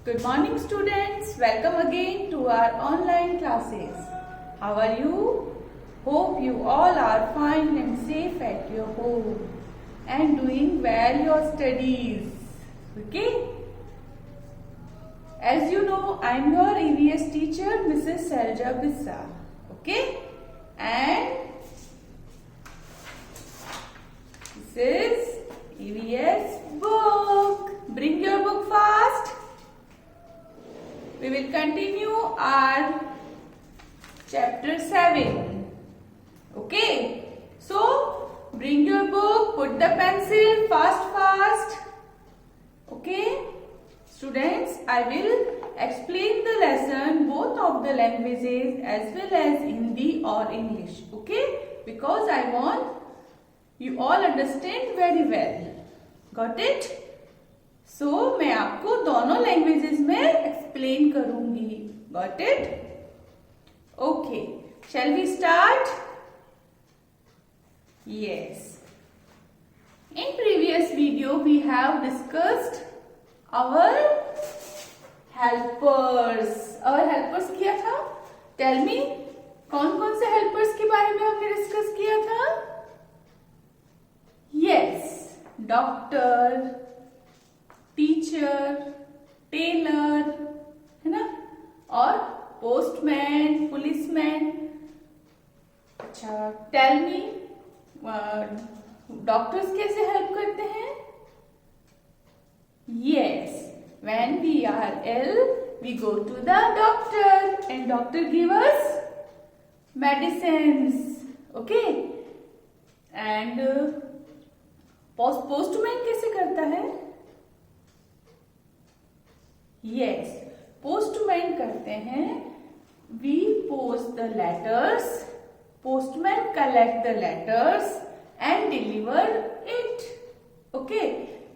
Good morning students, welcome again to our online classes. How are you? Hope you all are fine and safe at your home and doing well your studies. Okay? As you know, I am your EVS teacher Mrs. Selja Bissa. Okay? And this is EVS book. Bring your book fast. We will continue our chapter 7. Okay? So, bring your book, put the pencil fast. Okay? Students, I will explain the lesson both of the languages as well as Hindi or English. Okay? Because I want you all understand very well. Got it? So, मैं आपको दोनों languages में explain करूंगी. Got it? Okay. Shall we start? Yes. In previous video, we have discussed our helpers. Our helpers किया था? Tell me, कौन-कौन से helpers के बारे में हमने डिस्कस किया था? Yes. Doctor, टीचर, टेलर, है ना, और पोस्टमैन, पुलिसमैन. अच्छा, टेल मी, डॉक्टर्स कैसे हेल्प करते हैं? Yes, when we are ill we go to the doctor and doctor give us medicines. Okay, and postman कैसे करता है? Yes, postman करते हैं. We post the letters. Postman collect the letters and deliver it. Okay.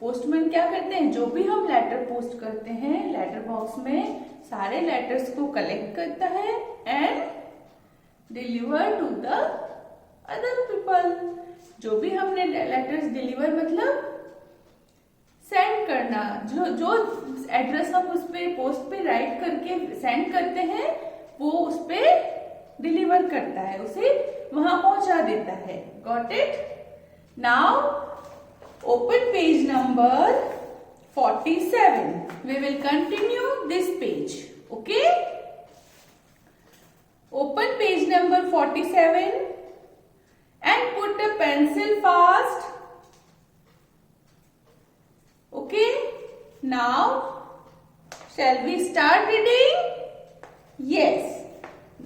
Postman क्या करते हैं? जो भी हम लेटर पोस्ट करते हैं, लेटर बॉक्स में सारे लेटर्स को कलेक्ट करता है and deliver to the other people. जो भी हमने लेटर्स डिलीवर मतलब सेंड करना, जो एड्रेस हम उस पे पोस्ट पे राइट करके सेंड करते हैं वो उस पे डिलीवर करता है, उसे वहां पहुंचा देता है. Got it? Now open page number 47. We will continue this page. Okay, open page number 47 and put a pencil fast. Okay, now shall we start reading? Yes,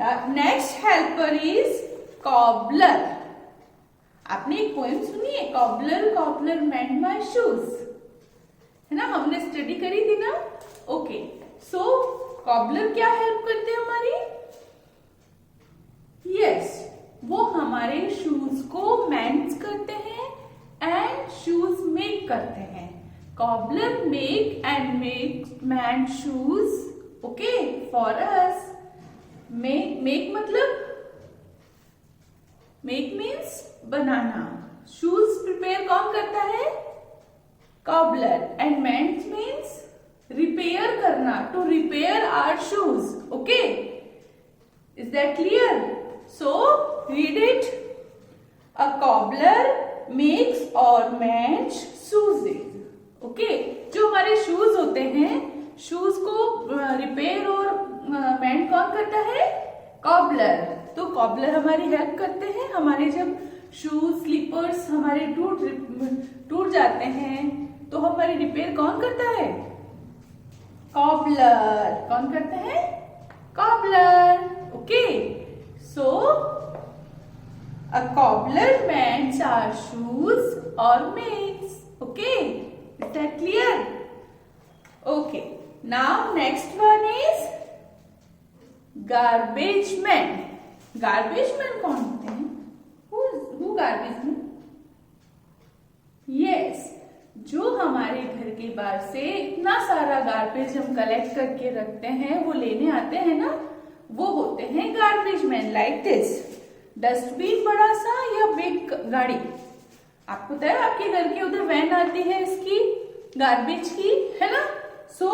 the next helper is cobbler. आपने एक poem सुनी है? cobbler mend my shoes, है ना, हमने study करी थी ना. ओके, सो cobbler क्या हेल्प करते हैं हमारी? यस, वो हमारे शूज को मेंड करते हैं एंड शूज मेक करते हैं. Cobbler make mend shoes, okay, for us. Make मतलब make means बनाना. Shoes prepare कौन करता है? Cobbler. And mend means repair करना. To repair our shoes, okay? Is that clear? So read it. A cobbler makes or mends shoes. Okay, जो हमारे shoes होते हैं, shoes को रिपेयर और मेंड कौन करता है? कॉबलर. तो कॉबलर हमारी हेल्प करते हैं. हमारे जब शूज स्लीपर्स हमारे टूट जाते हैं तो हमारी रिपेयर कौन करता है? कॉबलर. कौन करते हैं? Cobbler. Okay, so a cobbler mends our shoes और makes. Okay, is that clear? Okay, now next one is garbage man. Garbage man कौन होते हैं? Who garbage man? Yes, जो हमारे घर के बाहर से इतना सारा गार्बेज हम कलेक्ट करके रखते हैं, वो लेने आते हैं ना, वो होते हैं garbage man. Like this dustbin बड़ा सा या बिग गाड़ी. आपको पता है आपके घर के उधर वैन आती है इसकी गार्बेज की, है ना. सो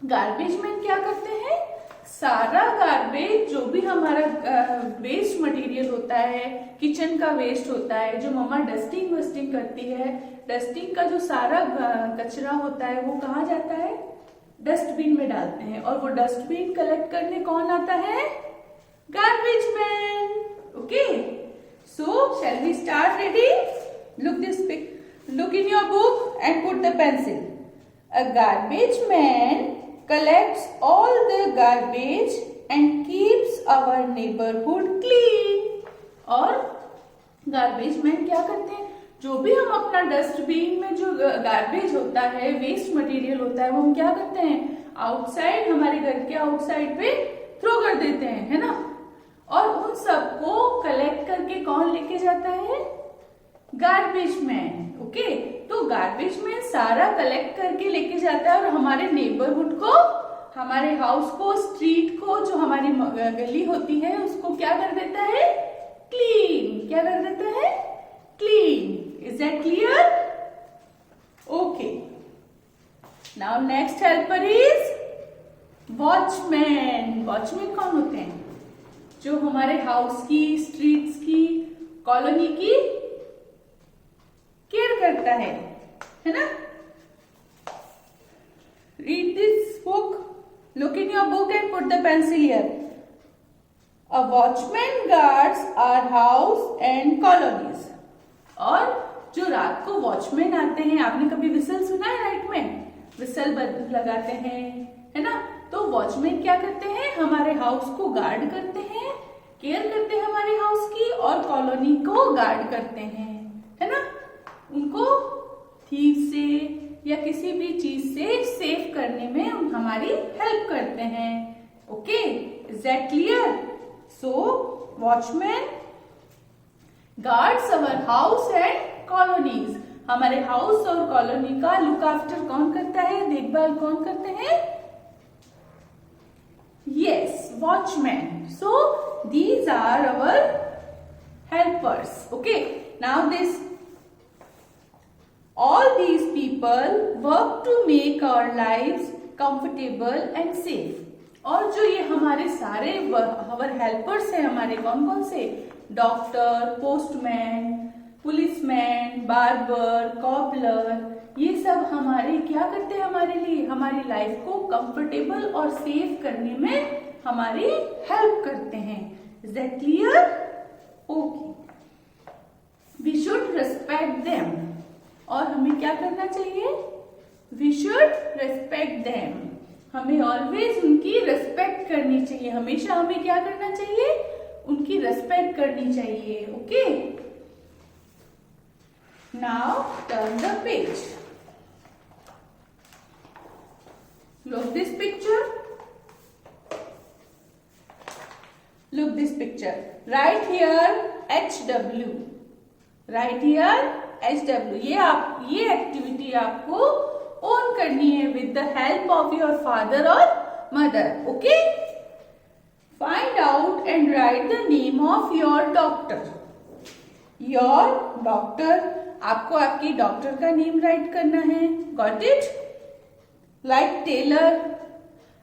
गार्बेज मैन क्या करते हैं, सारा गार्बेज जो भी हमारा वेस्ट मटेरियल होता है, किचन का वेस्ट होता है, जो मम्मा डस्टिंग वस्टिंग करती है, डस्टिंग का जो सारा कचरा होता है वो कहाँ जाता है, डस्टबिन में डालते हैं। और वो डस्टबिन कलेक्ट करने कौन आता है, garbage man. Okay, so shall we start, ready? Look in your book and put the pencil. A garbage man collects all the garbage and keeps our neighborhood clean. और गार्बेज मैन क्या करते हैं, जो भी हम अपना डस्टबिन में जो गार्बेज होता है, वेस्ट मटेरियल होता है, वो हम क्या करते हैं, आउटसाइड, हमारे घर के आउटसाइड पे थ्रो कर देते हैं, है ना। और उन सबको कलेक्ट करके कौन लेके जाता है, गार्बेज मैन। ओके, तो गार्बेज मैन सारा कलेक्ट करके लेके जाता है और हमारे नेबरहुड को, हमारे हाउस को, स्ट्रीट को, जो हमारी गली होती है उसको क्या कर देता है, क्लीन। क्या कर देता है, clean. Is that clear? Okay, now next helper is watchman. Watchman कौन होते हैं, जो हमारे हाउस की, स्ट्रीट्स की, कॉलोनी की केयर करता है ना। Read this book, look in your book and put the pencil here. A watchman guards our house and colonies. और जो रात को वॉचमैन आते हैं, आपने कभी विसल सुना है नाइट में, विसल लगाते हैं, है ना। तो वॉचमैन क्या करते हैं, हमारे हाउस को गार्ड करते हैं, केयर करते हैं हमारे हाउस की, और कॉलोनी को गार्ड करते हैं, है ना। उनको थीफ से या किसी भी चीज से सेव करने में हमारी हेल्प करते हैं। Okay, is that clear? So watchman guards our house and colonies. हमारे हाउस और कॉलोनी का लुक आफ्टर कौन करता है, देखभाल कौन करते हैं, yes, watchmen. So these are our helpers. Okay, now all these people work to make our lives comfortable and safe. और जो ये हमारे सारे our helpers हैं, हमारे कौन कौन से, doctor, postman, policeman, barber, cobbler, ये सब हमारे क्या करते हैं, हमारे लिए, हमारी लाइफ को कंफर्टेबल और सेफ करने में हमारी हेल्प करते हैं। Is that clear? Okay, we should respect them. और हमें क्या करना चाहिए, वी शुड रेस्पेक्ट देम। हमें ऑलवेज उनकी रेस्पेक्ट करनी चाहिए, हमेशा हमें क्या करना चाहिए, उनकी रेस्पेक्ट करनी चाहिए। Okay, now turn the page. Look this picture. Look this picture. Right here HW. Right here HW. ये एक्टिविटी आपको ओन करनी है with the help of your father or mother. Okay? Find out and write the name of your doctor. Your doctor. आपको आपकी doctor का name right करना है। Got it? Like Taylor,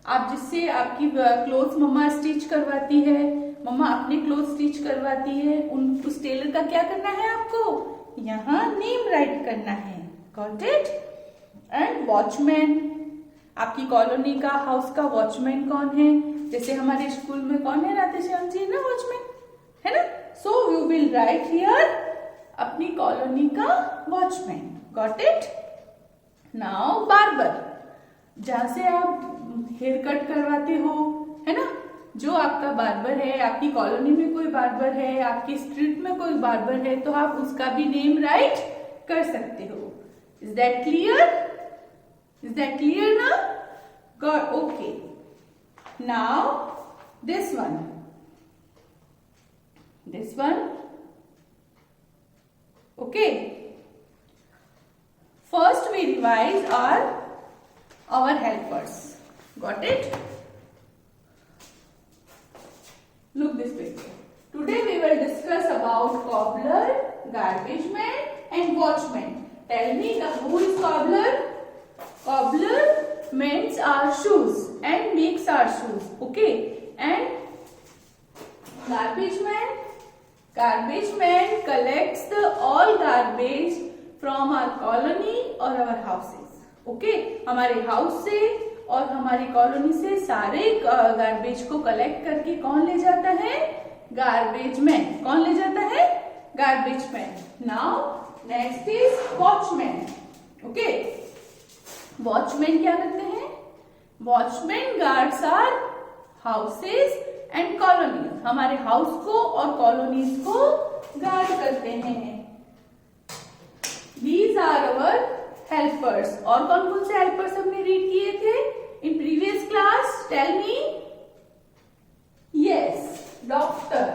आप जिससे आपकी क्लोथ्स मम्मा स्टिच करवाती है, मम्मा अपने क्लोथ स्टिच करवाती है, उस टेलर का क्या करना है, आपको यहाँ नेम राइट करना है। Got it? एंड वॉचमैन, आपकी कॉलोनी का, हाउस का वॉचमैन कौन है, जैसे हमारे स्कूल में कौन है, राधेश्याम जी ना वॉचमैन, है ना। So you will write here अपनी कॉलोनी का watchman. Got it? Now barber, जहां से आप हेयर कट करवाते हो, है ना, जो आपका बार्बर है, आपकी कॉलोनी में कोई बार्बर है, आपकी स्ट्रीट में कोई बार्बर है, तो आप उसका भी नेम राइट कर सकते हो। Is that clear? Is that clear ना? God, okay. Now this one, okay. First we revise our helpers. Got it? Look this picture. Today we will discuss about cobbler, garbage man and watchman. Tell me who is cobbler? Cobbler mends our shoes and makes our shoes. Okay, and garbage man collects the all garbage from our colony or our houses. Okay, हमारे house से और हमारी colony से सारे garbage को collect करके कौन ले जाता है? Garbage man. कौन ले जाता है? Garbage man. Now next is watchman. Okay, watchman क्या करते हैं? Watchman guards our houses and colonies. हमारे हाउस को और कॉलोनीज को गार्ड करते हैं. These are our helpers. और कौन कौन से हेल्पर्स हमने रीड किए थे in previous class? Tell me. Yes, doctor.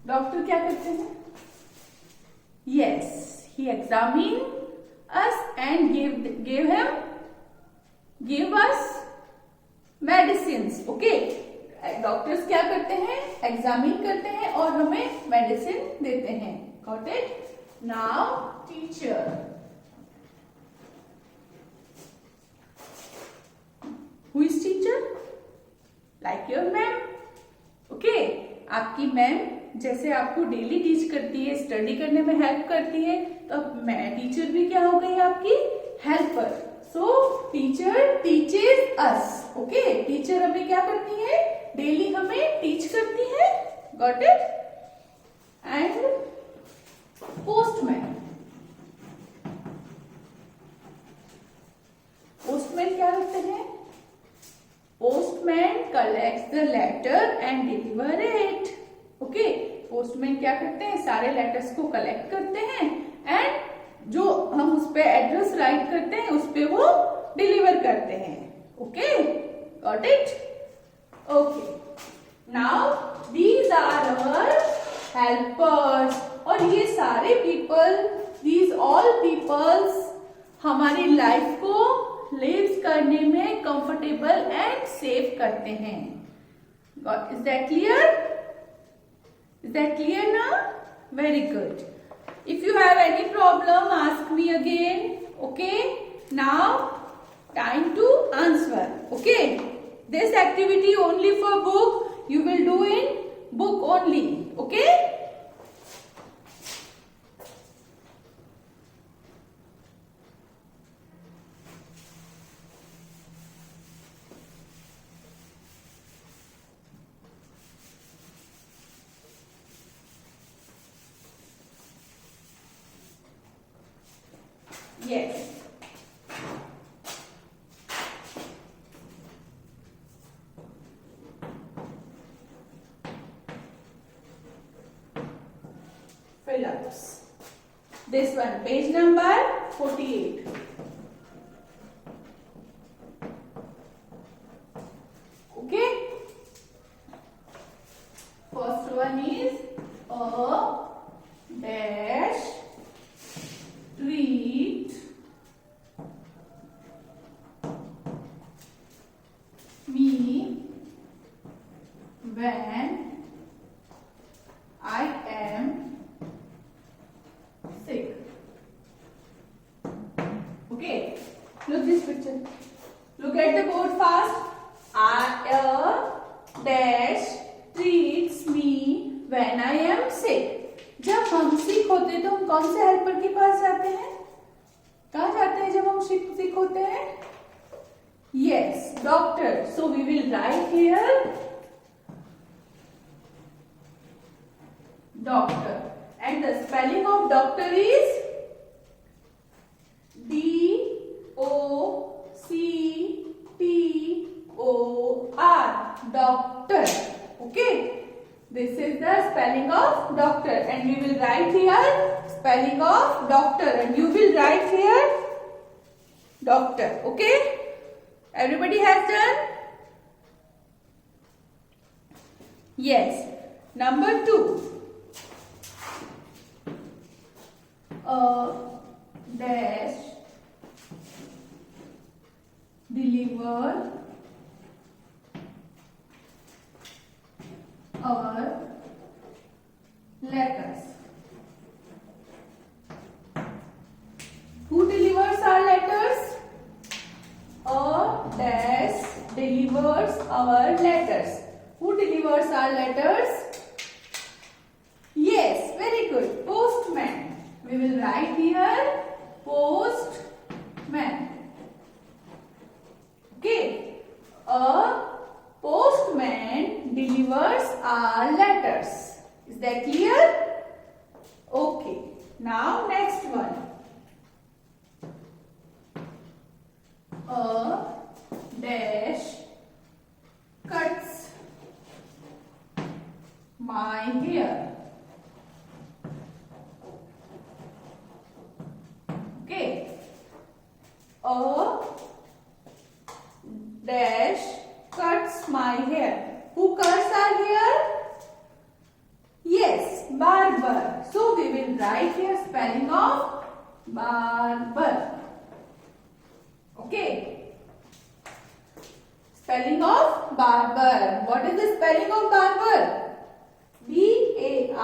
Doctor क्या करते हैं? Yes, he examined us and gave us medicines. Okay, doctors क्या करते हैं? एग्जामिन करते हैं और हमें मेडिसिन देते हैं. Got it? Now teacher. Who is teacher? Like your ma'am. Okay, आपकी मैम जैसे आपको डेली टीच करती है, स्टडी करने में हेल्प करती है, तो टीचर भी क्या हो गई आपकी? Helper. So teacher teaches us. Okay, teacher हमें क्या करती है? डेली हमें टीच करती है. Got it? And postman. Postman क्या करते हैं? Postman collects the letter and deliver it. Okay, postman क्या करते हैं? सारे लेटर्स को कलेक्ट करते हैं एंड जो हम उस पे एड्रेस राइट करते हैं उस पे वो डिलीवर करते हैं. Okay, got it? Okay, now these are our helpers. और ये सारे पीपल, दीज ऑल पीपल्स हमारी लाइफ को लिव करने में कंफर्टेबल एंड सेफ करते हैं. Is that clear? Is that clear now? Very good. If you have any problem, ask me again. Okay? Now, time to answer. Okay? This activity only for book. You will do in book only. Okay? Yes. Fill-ups. This one, page number 48. Okay. First one is a dash treat me when I am sick. Okay, look this picture. Look at the board fast. A dash treats me when I am sick. जब हम सिक होते हैं तो हम कौन से helper के पास जाते हैं? कहाँ जाते हैं जब हम सिक होते हैं? Yes, doctor. So we will write here doctor. And the spelling of doctor is D-O-C-T-O-R. Doctor. Okay. This is the spelling of doctor, and we will write here spelling of doctor, and you will write here doctor. Okay? Everybody has done? Yes. Number 2. Dash deliver our letters. Who delivers our letters? our letters. Who delivers our letters? Yes, very good. Postman. We will write here postman. Okay. A postman delivers our letters. Is that clear? Okay. Now next one. A dash cuts my hair. Okay. A dash cuts my hair. Who cuts our hair? Yes, barber. So we will write here spelling of barber. Okay. Spelling of barber. What is the spelling of barber? B-A-R-B-E-R.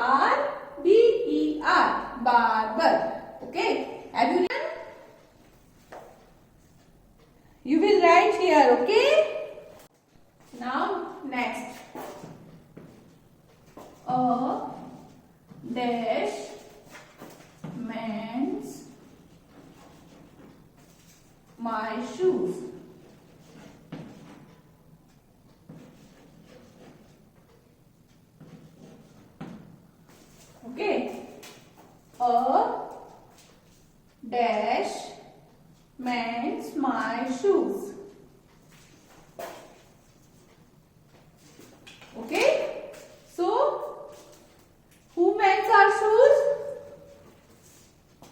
Barber. Okay. Have you written? You will write here. Okay. Now next. A dash mends my shoes. Okay. A dash mends my shoes. Okay. So, who mends our shoes?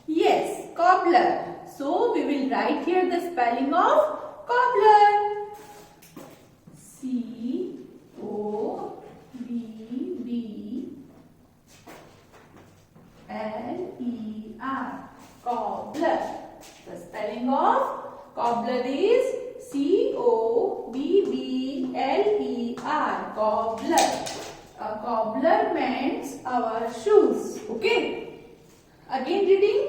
Yes, cobbler. So, we will write here the spelling of cobbler. C-O-B-B-L-E-R. Cobbler. The spelling of cobbler is C-O-B-B-L-E-R. Cobbler. A cobbler mends our shoes. Okay. Again reading.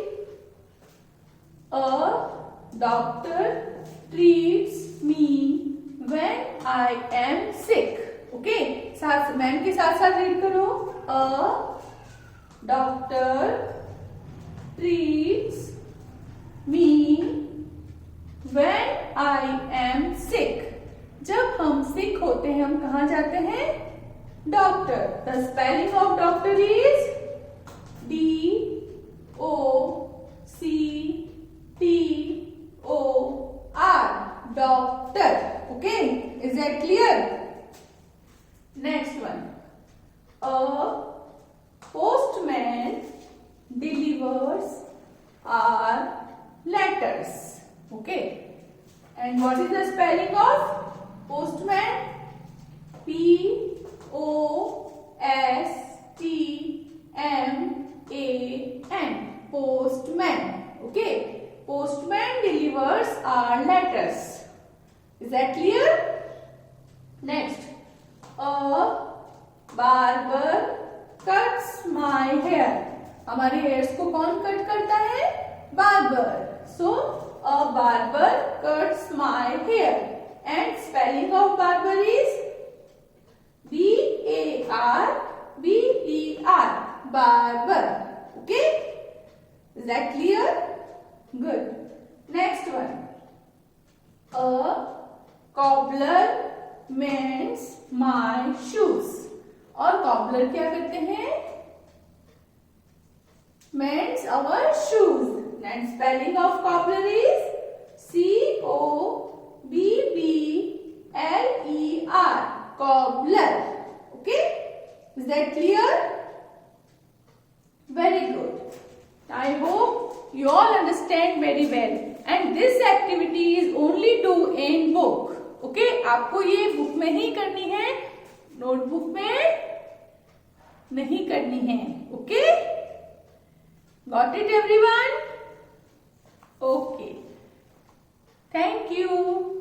A doctor treats me when I am sick. Okay. साथ ma'am के साथ साथ read करो. A doctor treats me when I am sick. जब हम sick होते हैं हम कहाँ जाते हैं? Doctor. The spelling of doctor is D-O-C-T-O-R. Doctor. Okay. Is that clear? Next one. A postman delivers our letters. Okay. And what is the spelling of postman? P-O-S-T-M-A-N. Postman. Okay. Postman delivers our letters. Is that clear? Next. A barber cuts my hair. हमारे hairs को कौन cut करता है? Barber. So, a barber cuts my hair. And spelling of barber is B-A-R-B-E-R. Barber. Okay? Is that clear? Good. Next one. A cobbler mends my shoes. और cobbler क्या करते हैं? Mends our shoes. And spelling of cobbler is C-O-B-B-L-E-R. Cobbler. Okay? Is that clear? Very good. I hope you all understand very well. And this activity is only do in book. Okay? आपको ये book में ही करनी है, notebook में नहीं करनी है. Okay? Got it everyone? Okay. Thank you.